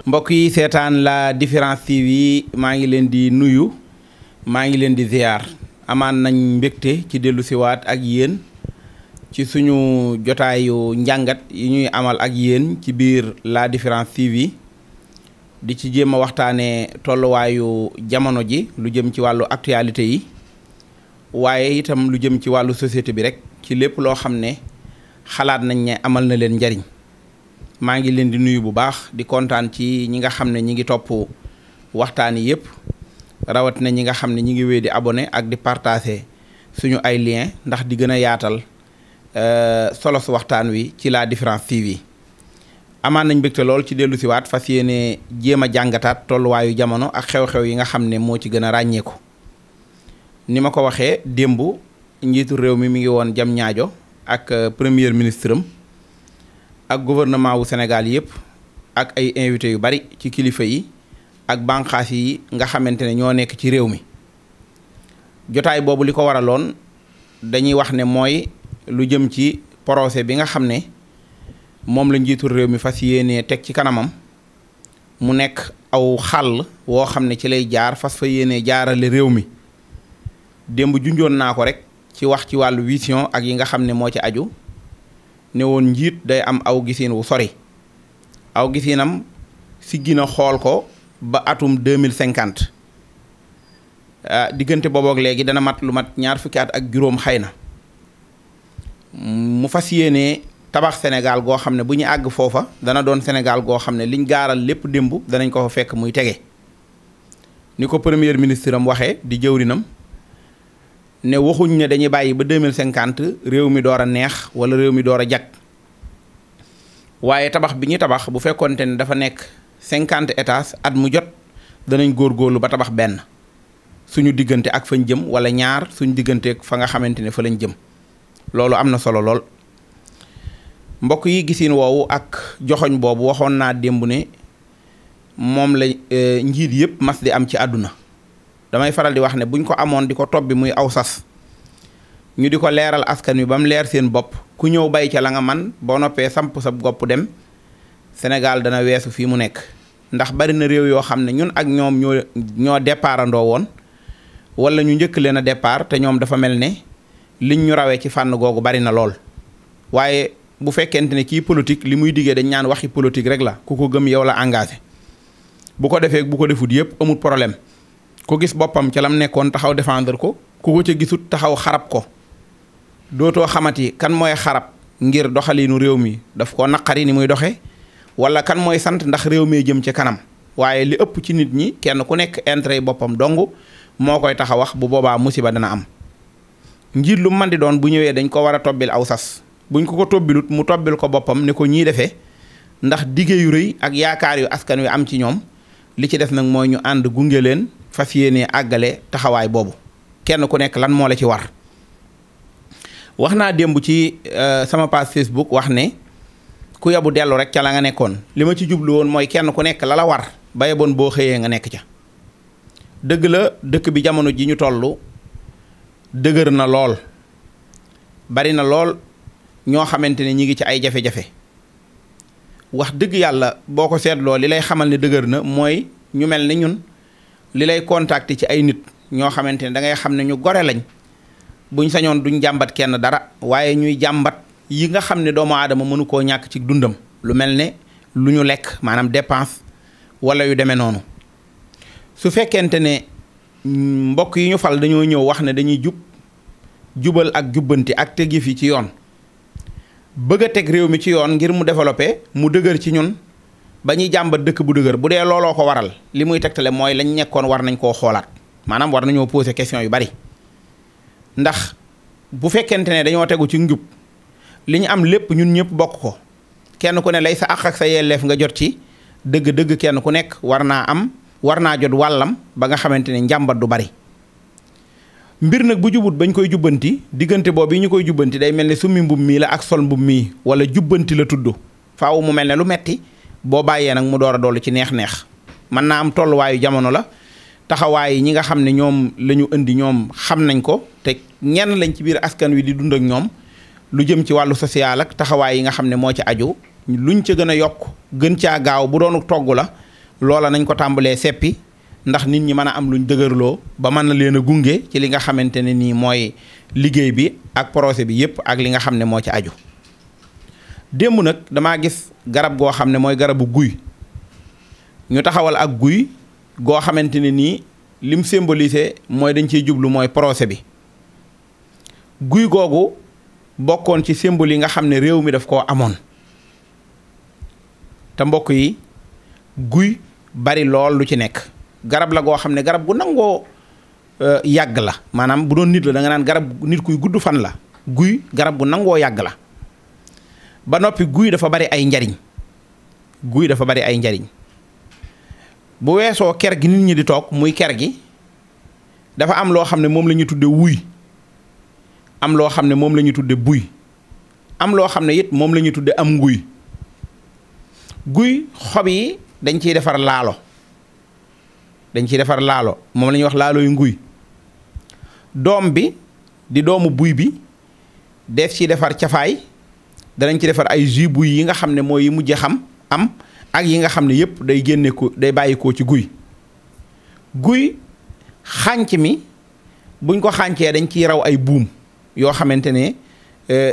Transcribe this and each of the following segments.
mbokk yi seetaan La Différence TV maa ngi leen di nuyu maa ngi leen di ziar amaan nañ mbégte ci dellu siwaat ak yéen ci suñu jotaayu njàngat yi ñuy amal ak yéen ci biir La Différence TV di ci jéem a waxtaanee tolluwaayu jamono ji lu jëm ci wàllu actualité yi waaye itam lu jëm ci wàllu société bi rek ci lépp loo xam ne xalaat nañ ne amal na leen njariñ maa ngi leen di nuyu bu baax di kontaan ci ñi nga xam ne ñi ngi topp waxtaan yi yëpp rawat na ñi nga xam ne ñi ngi wéy di abonné ak di partager suñu ay lien ndax di gën a yaatal solos waxtaan wi ci La Différence TV amaan nañ mbégte lool ci dellu siwaat fas yéene jéem a jàngataat tolluwaayu jamono ak xew-xew yi nga xam ne moo ci gën a ràññeeku ni ma ko waxee démb njiitu réew mi ngi woon jam ñaajo ak premier ministre am ak gouvernement wu Sénégal yëpp ak ay invités yu bari ci kilifa yi ak bànqaas yi nga xamante ne ñoo nekk ci réew mi jotaay boobu li ko waraloon dañuy wax ne mooy lu jëm ci procès bi nga xam ne moom la njiitu réew mi fas yéenee teg ci kanamam mu nekk aw xàll woo xam ne ci lay jaar fas fa yéenee jaarale réew mi démb junjoon naa ko rek ci wax ci wàllu vision ak yi nga xam ne moo ci aju ne woon njiit day am aw gisiin wu sori aw gisiinam si gina xool ko ba atum 2050 diggante boobook léegi dana mat lu mat ñaar fukki at ak juróom xëy na mu fas yéenee tabax Sénégal goo xam ne bu ñu àgg foofa dana doon Sénégal goo xam ne liñ gaaral lépp démb danañ ko fa fekk muy tege ni ko premier ministre am waxee di jëwrinam ne waxuñ ne dañuy bàyyi ba 2050 réew mi door a neex wala réew mi door a jag waaye tabax bi ñu tabax bu fekkonte ne dafa nekk 50 étages at mu jot danañ góorgóorlu ba tabax benn suñu diggante ak fañ jëm wala ñaar suñu diggante ak fa nga xamante ne fa lañ jëm loolu am na solo lool mbokk yi gisiin woowu ak joxoñ boobu waxoon naa démb ne moom la njiit yëpp mas di am ci àdduna damay faral di wax ne buñ ko amoon di ko tobbi muy aw sas ñu di ko leeral askan wi ba mu leer seen bopp ku ñëw bay ca la nga man boo noppee samp sa gopp dem Sénégal dana weesu fii mu nekk ndax bari na réew yoo xam ne ñun ak ñoom ñoo départandoo woon wala ñu njëkk leen a départ te ñoom dafa mel ne liñ ñu rawee ci fànn googu bari na lool waaye bu fekkente ne kii politique li muy diggee dañ ñaan waxi politique rek la ku ko gëm yow la engagé bu ko defee bu ko defut yëpp amul problème ku gis boppam ca lam nekkoon taxaw défendre ko ku ko ca gisut taxaw xarab ko dootoo xamati kan mooy xarab ngir doxaliinu réew mi daf ko naqari ni muy doxe wala kan mooy sant ndax réew mi jëm ci kanam waaye li ëpp ci nit ñi kenn ku nekk intérêt yi boppam dong moo koy tax a wax bu boobaa musiba dana am njiit lu man di doon bu ñëwee dañ ko war a tobbil aw sas buñ ko tobbilut mu tobbil ko boppam ni ko ñii defee ndax dige yu rëy ak yaakaar yu askan wi am ci ñoom li ci def nag mooy ñu ànd gunge leen fas yéenee àggale taxawaay boobu kenn ku nekk lan moo la ci war wax naa démb ci sama page Facebook wax ne ku yabu dellu rek ca la nga nekkoon li ma ci jublu woon mooy kenn ku nekk la la war ba yeboon boo xëyee nga nekk ca dëgg la dëkk bi jamono ji ñu toll dëgër na lool bari na lool ñoo xamante ne ñi ngi ci ay jafe-jafe wax dëgg yàlla boo ko seetloo li lay xamal ne dëgër na mooy ñu mel ni ñun li lay contacter ci ay nit ñoo xamante ne da ngay xam ne ñu gore lañ buñ sañoon duñ jàmbat kenn dara waaye ñuy jàmbat yi nga xam ne doomu aadama mënu koo ñàkk ci dundam lu mel ne lu ñu lekk maanaam dépense wala yu demee noonu su fekkente ne mbokk yi ñu fal dañoo ñëw wax ne dañuy jubal ak jubbanti ak teg yëf yi ci yoon bëgg a teg réew mi ci yoon ngir mu développé mu dëgër ci ñun ba ñuy jàmbat dëkk bu dëgër bu dee looloo ko waral li muy tegtale mooy lañ nekkoon war nañ koo xoolaat maanaam war nañoo poser question yu bari ndax bu fekkente ne dañoo tegu ci njub li ñu am lépp ñun ñëpp bokk ko kenn ku ne lay sa àq ak sa yelleef nga jot ci dëgg-dëgg kenn ku nekk war naa jot wàllam ba nga xamante ne njàmbat du bari mbir nag bu jubut bañ koy jubbanti diggante boobu yi ñu koy jubbanti day mel ne summi mbub mii la ak sol mbub mii wala jubbanti la tudd faaw mu mel ne lu metti boo bàyyee nag mu door a dollu ci neex-neex mën naa am tolluwaayu jamono la taxawaay ñi nga xam ne ñoom la ñu indi ñoom xam nañ ko te ñenn lañ ci biir askan wi di dund ak ñoom lu jëm ci wàllu social ak taxawaay yi nga xam ne moo ci aju luñ ca gën a yokk gën caa gaaw bu doonu togg la loola nañ ko tàmbalee seppi ndax nit ñi mën a am luñ dëgërloo ba mën na leen a gunge ci li nga xamante ne nii mooy liggéey bi ak projet bi yépp ak li nga xam ne moo ci aju. démb nag damaa gis garab goo xam ne mooy garabu guy ñu taxawal ak guy goo xamante ne nii lim symbolisé mooy dañ ciy jublu mooy projet bi. guy googu bokkoon ci symbole yi nga xam ne réew mi daf koo amoon te mbokk yi guy bari lool lu ci nekk. garab la goo xam ne garab gu nangoo yàgg la maanaam bu doon nit la da nga naan garab nit kuy gudd fan la. guy garab gu nangoo yàgg la ba noppi guy dafa bari ay njariñ. guy dafa bari ay njariñ bu weesoo ker gi nit ñi di toog muy ker gi dafa am loo xam ne moom la ñu tudde wuy am loo xam ne moom la ñu tudde buy am loo xam ne it moom la ñu tudde am nguy. guy xob yi dañ ciy defar laalo moom la ñuy wax laalo yu nguy. doom bi di doomu buy bi def ci defar cafaay danañ ci defar ay jus buy yi nga xam ne mooy yi mujje xam am ak yi nga xam ne yépp day génne ko day bàyyi ko ci guy. guy xànc mi buñ ko xàncee dañ ciy raw ay buum yoo xamante ne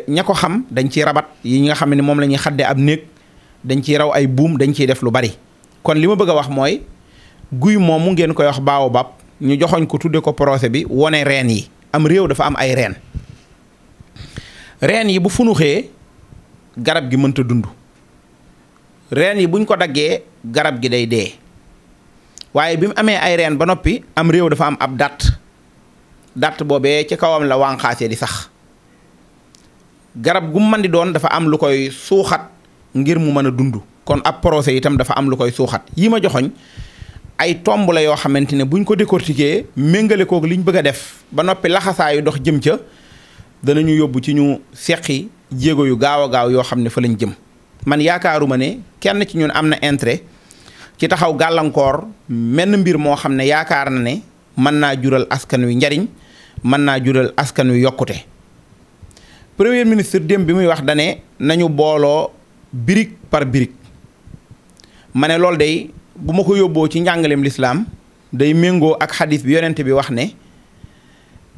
ña ko xam dañ ciy rabat yi nga xam ne moom la ñuy xadde ab néeg dañ ciy raw ay buum dañ ciy def lu bari. kon li ma bëgg a wax mooy guy moomu ngeen koy wax baobab ñu joxoñ ko tudde ko projet bi wone reen yi. am réew dafa am ay reen yi bu funuxee garab gi mënta dund. reen yi buñ ko daggee garab gi day dee waaye bi mu amee ay reen ba noppi am réew dafa am ab datt boobee ci kawam la wànqaasee di sax. garab gu mën di doon dafa am lu koy suuxat ngir mu mën a dund. kon ab projet itam dafa am lu koy suuxat. yi ma joxoñ ay tomb la yoo xamante ne buñ ko décortiquer méngale kook liñ bëgg a def ba noppi laxasaayu dox jëm ca danañu yóbbu ci ñu seqi jéego yu gaaw a gaaw yoo xam ne fa lañ jëm. man yaakaaruma ne kenn ci ñun am na intérêt ci taxaw gàllankoor menn mbir moo xam ne yaakaar na ne mën naa jural askan wi njariñ mën naa jural askan wi yokkute. premier ministre démb bi muy wax dane nañu booloo brique par brique. ma ne loolu day bu ma ko yóbboo ci njàngaleem lislaam day méngoo ak xadis bi yonent bi wax ne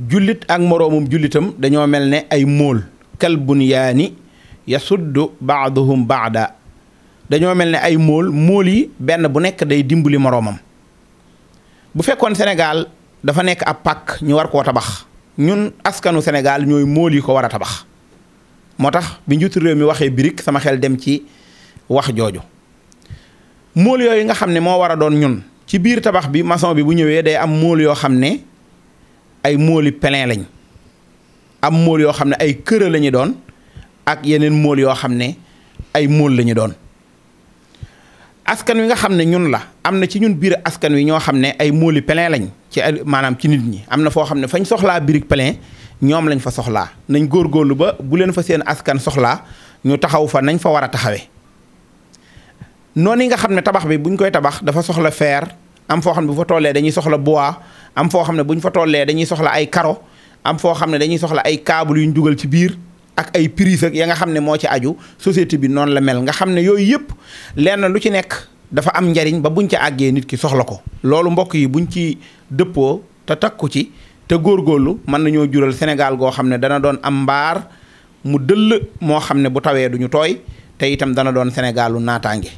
jullit ak moroomum jullitam dañoo mel ne ay móol kal bunyaani yasuddu baaduhum baada. dañoo mel ne ay móol yi benn bu nekk day dimbali moroomam. bu fekkoon Sénégal dafa nekk ab pàkk ñu war koo tabax ñun askanu Sénégal ñooy móol yi ko war a tabax. moo tax bi njiitu réew mi waxee brique sama xel dem ci wax jooju. móol yooyu nga xam ne moo war a doon ñun ci biir tabax bi maçon bi bu ñëwee day am móol yoo xam ne ay móoli plein lañ. am móol yoo xam ne ay kër la ñu doon ak yeneen móol yoo xam ne ay móol la ñu doon. askan wi nga xam ne ñun la am na ci ñun biir askan wi ñoo xam ne ay móoli plein lañ ci maanaam ci nit ñi am na foo xam ne fañ soxlaa brique plein ñoom lañ fa soxlaa nañ góorgóorlu ba bu leen fa seen askan soxlaa ñu taxaw fa nañ fa war a taxawee. noonu yi nga xam ne tabax bi buñ koy tabax dafa soxla fer am foo xam ne bu fa tollee dañuy soxla bois am foo xam ne buñ fa tollee dañuy soxla ay carreau am foo xam ne dañuy soxla ay câble yuñ dugal ci biir ak ay prise ak ya nga xam ne moo ci aju société bi noonu la mel nga xam ne yooyu yëpp lenn lu ci nekk dafa am njariñ ba buñ ca àggee nit ki soxla ko. loolu mbokk yi buñ ci dëppoo te takku ci te góorgóorlu mën nañoo jural Sénégal goo xam ne dana doon am mbaar mu dëll moo xam ne bu tawee duñu tooy te itam dana doon Sénégalu naataange.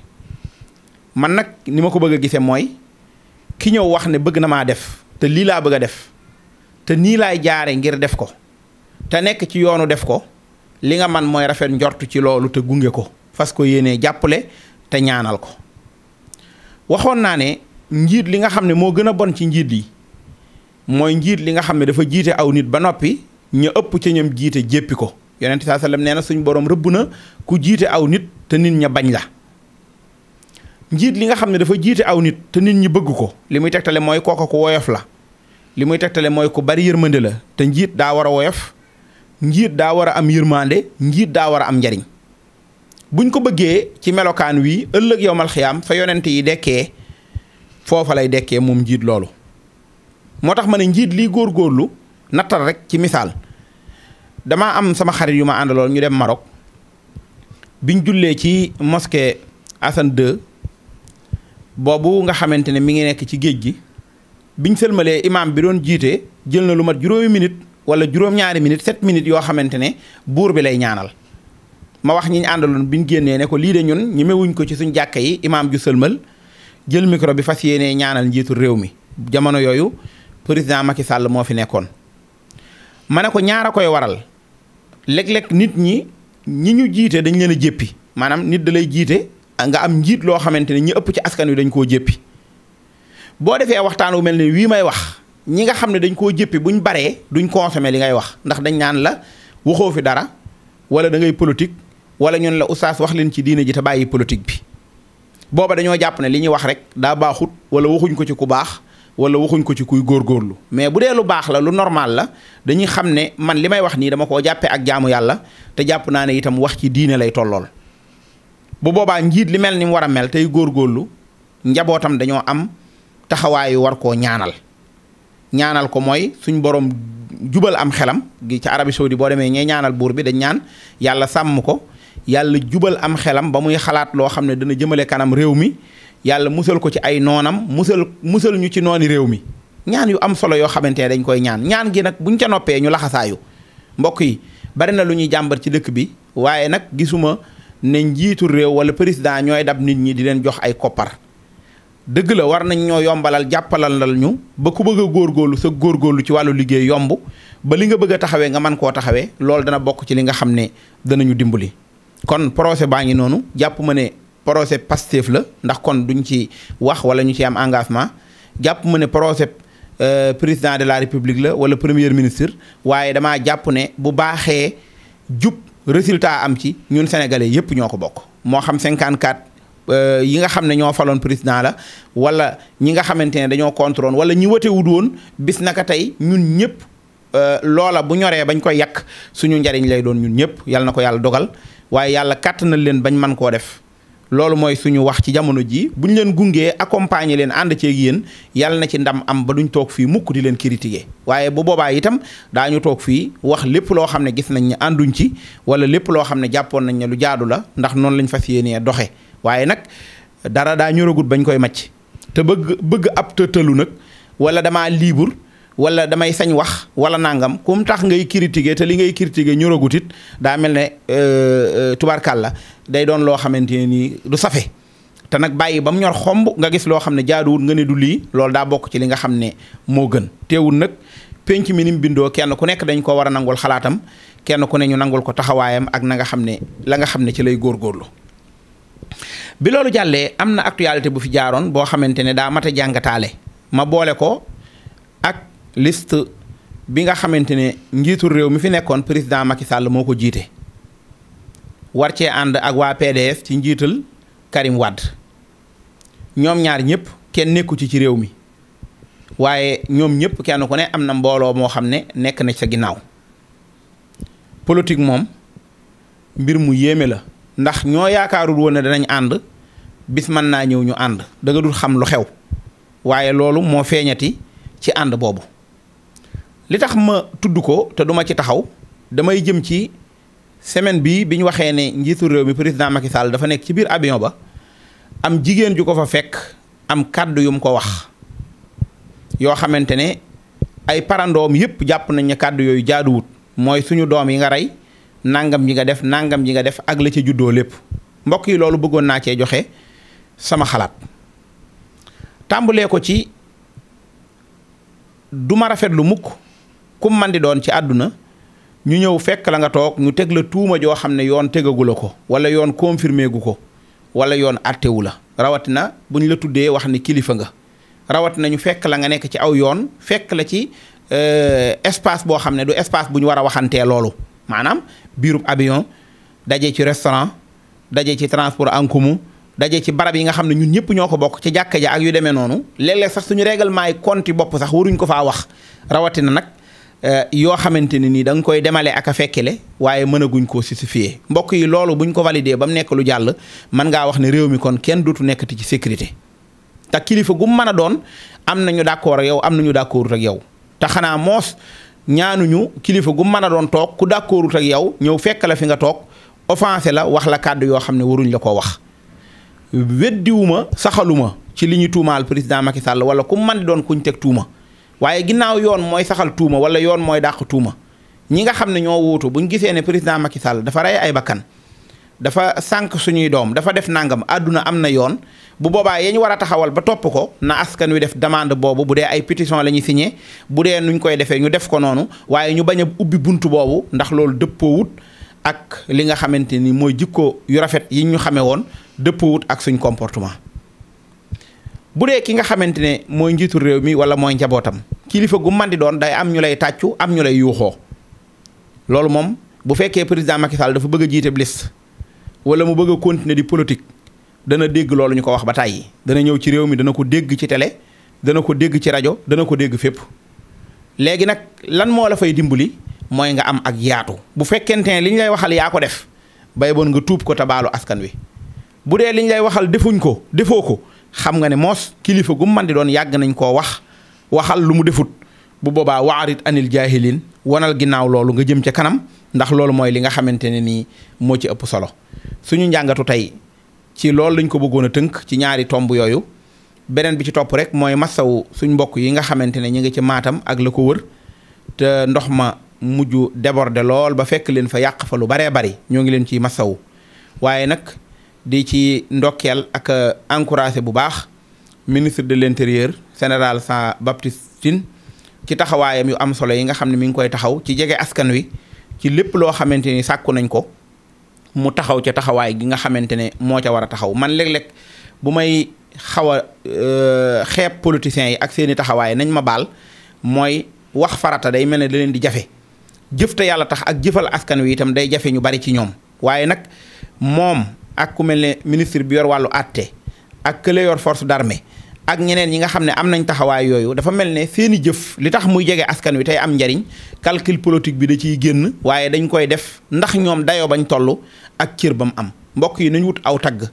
man nag ni ma ko bëgg a gisee mooy ki ñëw wax ne bëgg na maa def te lii laa bëgg a def te nii laay jaare ngir def ko te nekk ci yoonu def ko li nga man mooy rafet njortu ci loolu te gunge ko fas ko yéenee jàppale te ñaanal ko. waxoon naa ne njiit li nga xam ne moo gën a bon ci njiit yi mooy njiit li nga xam ne dafa jiite aw nit ba noppi ñu ëpp ca ñoom jiite jéppi ko. yonent saa sallam nee na suñ borom rëbb na ku jiite aw nit te nit ña bañ la. njiit li nga xam ne dafa jiite aw nit te nit ñi bëgg ko li muy tegtale mooy kooka ku woyof la li muy tegtale mooy ku bari yërmande la te njiit daa war a woyof njiit daa war a am yërmande njiit daa war a am njariñ. buñ ko bëggee ci melokaan wi ëllëg yowmal xiyaam fa yonent yi dekkee foofa lay dekkee moom njiit loolu. moo tax ma ne njiit liy góorgóorlu nattal rek ci misaal damaa am sama xarit yu ma àndaloon ñu dem Maroc biñ jullee ci mosquée Hassan II boobu nga xamante ne mi ngi nekk ci géej gi biñ sëlmalee imaam bi doon jiite jël na lu mat juróomi minute wala juróom-ñaari minute 7 minutes yoo xamante ne buur bi lay ñaanal. ma wax ñi ñu àndaloon biñ génnee ne ko lii de ñun ñemewuñ ko ci suñ jàkka yi imaam ju sëlmal jël micro bi fas yéenee ñaanal njiitu réew mi jamono yooyu président Macky Sall moo fi nekkoon. ma ne ko ñaar a koy waral léeg-léeg nit ñi ñu jiite dañ leen a jéppi maanaam nit da lay jiite nga am njiit loo xamante ne ñi ëpp ci askan wi dañ koo jéppi boo defee waxtaan wu mel ne wii may wax ñi nga xam ne dañ koo jéppi buñ baree duñ consommer li ngay wax ndax dañ naan la waxoo fi dara wala da ngay politique wala ñun la oustaz wax leen ci diine ji te bàyyi politique bi booba dañoo jàpp ne li ñuy wax rek daa baaxut wala waxuñ ko ci ku baax wala waxuñ ko ci kuy góorgóorlu mais bu dee lu baax la lu normal la dañuy xam ne man li may wax nii dama koo jàppee ak jaamu yàlla te jàpp naa ne itam wax ci diine lay tollool bu boobaa njiit li mel ni mu war a mel tey góorgóorlu njabootam dañoo am taxawaayu war koo ñaanal ko mooy suñ borom jubal am xelam gi ci Arabie Saoudi boo demee ñee ñaanal buur bi dañ ñaan yàlla sàmm ko yàlla jubal am xelam ba muy xalaat loo xam ne dana jëmale kanam réew mi yàlla musal ko ci ay noonam musal ñu ci nooni réew mi ñaan yu am solo yoo xamante ne dañ koy ñaan gi nag buñ ca noppee ñu laxasaayu mbokk yi bari na lu ñuy jàmbat ci dëkk bi waaye nag gisuma ne njiitu réew wala président ñooy dab nit ñi di leen jox ay koppar dëgg la war nañ ñoo yombalal jàppalal ñu ba ku bëgg a góorgóorlu sa góorgóorlu ci wàllu liggéey yomb ba li nga bëgg a taxawee nga mën koo taxawee loolu dana bokk ci li nga xam ne danañu dimbali. kon procès baa ngi noonu jàpp ma ne procès Pastef la ndax kon duñ ci wax wala ñu ci am engagement jàpp ma ne procès président de la république la wala premier ministre waaye damaa jàpp ne bu baaxee jub résultat am ci ñun sénégalais yépp ñoo ko bokk moo xam 54 yi nga xam ne ñoo faloon président la wala ñi nga xamante ne dañoo contrôle wala ñi wote wut woon bis naka tey ñun ñëpp loola bu ñoree bañ koy yàq suñu njariñ lay doon ñun ñëpp yàlla na ko yàlla dogal waaye yàlla kàttanal leen bañ man koo def loolu mooy suñu wax ci jamono ji buñ leen gungee accompagner leen ànd ceeg yéen yàlla na ci ndam am ba duñ toog fii mukk di leen critiquer waaye bu boobaa itam daañu toog fii wax lépp loo xam ne gis nañ ne ànduñ ci wala lépp loo xam ne jàppoon nañ ne lu jaadu la ndax noonu lañ fas yéenee doxe waaye nag dara daa ñoragut bañ koy macc te bëgg ab tëtalu nag wala damaa libre wala damay sañ wax wala nangam kum tax ngay critiquer te li ngay critiquer ñoragut it daa mel ne tubarkàlla day doon loo xamante ne nii du safe te nag bàyyi ba mu ñor xomb nga gis loo xam ne jaaduwul nga ne du lii loolu daa bokk ci li nga xam ne moo gën teewul nag penc mi ni mu bindoo kenn ku nekk dañ ko war a nangul xalaatam kenn ku ne ñu nangul ko taxawaayam ak na nga xam ne la nga xam ne ci lay góorgóorlu. bi loolu jàllee am na actualité bu fi jaaroon boo xamante ne daa mat a jàngataale ma boole ko ak liste bi nga xamante ne njiitu réew mi fi nekkoon président Macky Sall moo ko jiite war cee ànd ak waa PDS ci njiital Karim Wade ñoom ñaar ñëpp kenn nekku ci réew mi waaye ñoom ñëpp kenn ku ne am na mbooloo moo xam ne nekk na sa ginnaaw politique moom mbir mu yéeme la ndax ñoo yaakaarul woon ne danañ ànd bis mën naa ñëw ñu ànd da nga dul xam lu xew waaye loolu moo feeñati ci ànd boobu li tax ma tudd ko te duma ci taxaw damay jëm ci semaine bi ñu waxee ne njiitu réew mi président Macky Sall dafa nekk ci biir avion ba am jigéen ju ko fa fekk am kàddu yum ko wax yoo xamante ne ay parandoom yépp jàpp nañ ne kàddu yooyu jaaduwut mooy suñu doom yi nga rey nangam ji nga def nangam ji nga def ak la ca juddoo lépp mbokk yi loolu bëggoon naa cee joxe sama xalaat tàmbalee ko ci duma rafetlu mukk kum man di doon ci àdduna ñu ñëw fekk la nga toog ñu teg la tuuma joo xam ne yoon tegagu la ko wala yoon confirmé gu ko wala yoon attewu la rawatina bu ñu la tuddee wax ni kilifa nga rawatina ñu fekk la nga nekk ci aw yoon fekk la ci espace boo xam ne du espace bu ñu war a waxantee loolu maanaam biirub avion daje ci restaurant daje ci transport en commun daje ci barab yi nga xam ne ñun ñëpp ñoo ko bokk ci jàkka ja ak yu demee noonu léeg-léeg sax suñu règlement yi compte bopp sax waruñ ko faa wax rawatina nag yoo xamante ne nii da nga koy demale ak a fekkele waaye mënaguñ koo justifier mbokk yi loolu buñ ko validé ba mu nekk lu jàll mën ngaa wax ne réew mi kon kenn dootu nekkati ci sécurité te kilifa gu mu mën a doon am nañu d'accord ak yow am nañu d'accordut ak yow te xanaa moos ñaanuñu kilifa gu mu mën a doon toog ku d'accordut ak yow ñëw fekk la fi nga toog offensé la wax la kàddu yoo xam ne waruñ la koo wax weddiwuma saxaluma ci li ñu tuumaal président Macky Sall wala ku man di doon kuñ teg tuuma waaye ginnaaw yoon mooy saxal tuuma wala yoon mooy dàq tuuma ñi nga xam ne ñoo wuutu buñ gisee ne président Macky Sall dafa rey ay bakkan dafa sànq suñuy doom dafa def nangam àdduna am na yoon bu boobaa yee ñu war a taxawal ba topp ko na askan wi def demande boobu bu dee ay pétition la ñuy signé bu dee nuñ koy defee ñu def ko noonu waaye ñu bañ a ubbi bunt boobu ndax loolu dëppoowut ak li nga xamante ni mooy jikko yu rafet yi ñu xamee woon dëppoowut ak suñ comportement. bu dee ki nga xamante ne mooy njiitu réew mi wala mooy njabootam kilifa gu man di doon day am ñu lay tàccu am ñu lay yuuxoo loolu moom bu fekkee président Macky Sall dafa bëgg a jiite liste wala mu bëgg a continuer di politique dana dégg loolu ñu ko wax ba tàyyi dana ñëw ci réew mi dana ko dégg ci télé dana ko dégg ci rajo dana ko dégg fépp. léegi nag lan moo la fay dimbali mooy nga am ak yaatu bu fekkente ne li ñu lay waxal yaa ko def bay boon nga tuub ko tabaalu askan wi bu dee li ñu lay waxal defuñ ko defoo ko xam nga ne moos kilifa gu man di doon yàgg nañ koo waxal lu mu defut bu boobaa waarit anil jaahilin wanal ginnaaw loolu nga jëm ca kanam ndax loolu mooy li nga xamante ne nii moo ci ëpp solo suñu njàngatu tey ci loolu lañ ko bëggoon a tënk ci ñaari tomb yooyu beneen bi ci topp rek mooy massawu suñ mbokk yi nga xamante ne ñu ngi ci Matam ak la ko wër te ndox ma mujj déborder lool ba fekk leen fa yàq fa lu baree bari ñoo ngi leen ciy massawu waaye nag di ci ndokkeel ak encouragé bu baax ministre de l'intérieur général Jean-Baptiste Tine ci taxawaayam yu am solo yi nga xam ne mi ngi koy taxaw ci jege askan wi ci lépp loo xamante ni sàkku nañ ko mu taxaw ca taxawaay gi nga xamante ne moo ca war a taxaw man léeg-léeg bu may xaw a xeeb politiciens yi ak seeni taxawaay nañ ma baal mooy wax farata day mel ne da leen di jafe jëf te yàlla tax ak jëfal askan wi itam day jafe ñu bari ci ñoom waaye nag moom ak ku mel ne ministre bi yor wàllu àtte ak kële yor force d'armée ak ñeneen ñi nga xam ne am nañ taxawaay yooyu dafa mel ne seeni jëf li tax muy jege askan wi tey am njariñ calcul politique bi da ciy génn waaye dañ koy def ndax ñoom dayoo bañ toll ak cër ba mu am mbokk yi nañ wut aw tagg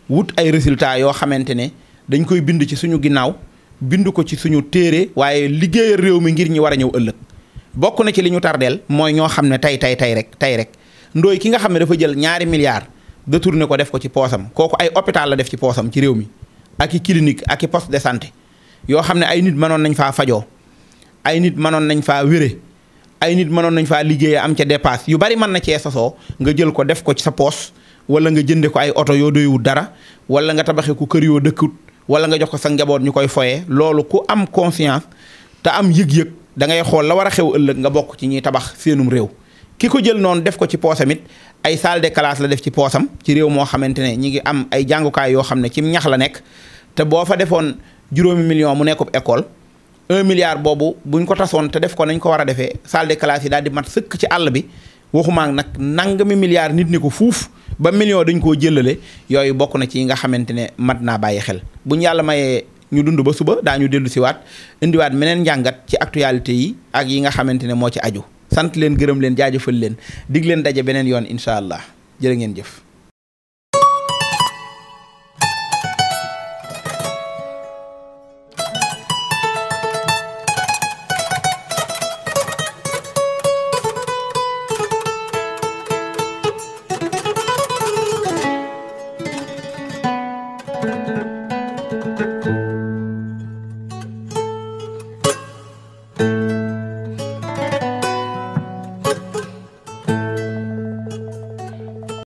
wut ay résultats yoo xamante ne dañ koy bind ci suñu ginnaaw bind ko ci suñu téere waaye liggéeyal réew mi ngir ñi war a ñëw ëllëg bokk na ci li ñu tardeel mooy ñoo xam ne tey rek ndooy ki nga xam ne dafa jël ñaari milliards détourné ko def ko ci poosam kooku ay hôpital la def ci poosam ci réew mi ak i clinique ak i poste de santé yoo xam ne ay nit mënoon nañ faa fajoo ay nit mënoon nañ faa wére ay nit mënoon nañ faa liggéeyee am ca dépasse yu bari mën na cee sosoo nga jël ko def ko ci sa poos wala nga jënde ko ay oto yoo doyewut dara wala nga tabaxee ko kër yoo dëkkut wala nga jox ko sa njaboot ñu koy foyee loolu ku am conscience te am yëg-yëg da ngay xool la war a xew ëllëg nga bokk ci ñuy tabax seenum réew ki ko jël noonu def ko ci poosam it ay salle de classe la def ci poosam ci réew moo xamante ne ñi ngi am ay jàngukaay yoo xam ne ci ñax la nekk te boo fa defoon 5 millions mu nekkub école 1 milliard boobu buñ ko tasoon te def ko nañ ko war a defee salle de classe yi daal di mat sëkk ci àll bi waxumaak nag nangami milliards nit ni ko fuuf ba million dañ koo jëlale yooyu bokk na ci yi nga xamante ne mat naa bàyyi xel buñ yàlla mayee ñu dund ba suba daañu dellu siwaat indiwaat meneen njàngat ci actualité yi ak yi nga xamante ne moo ci aju sant leen gërëm leen jaajëfal leen dig leen daje beneen yoon incha allah jërë ngeen jëf. Thank you.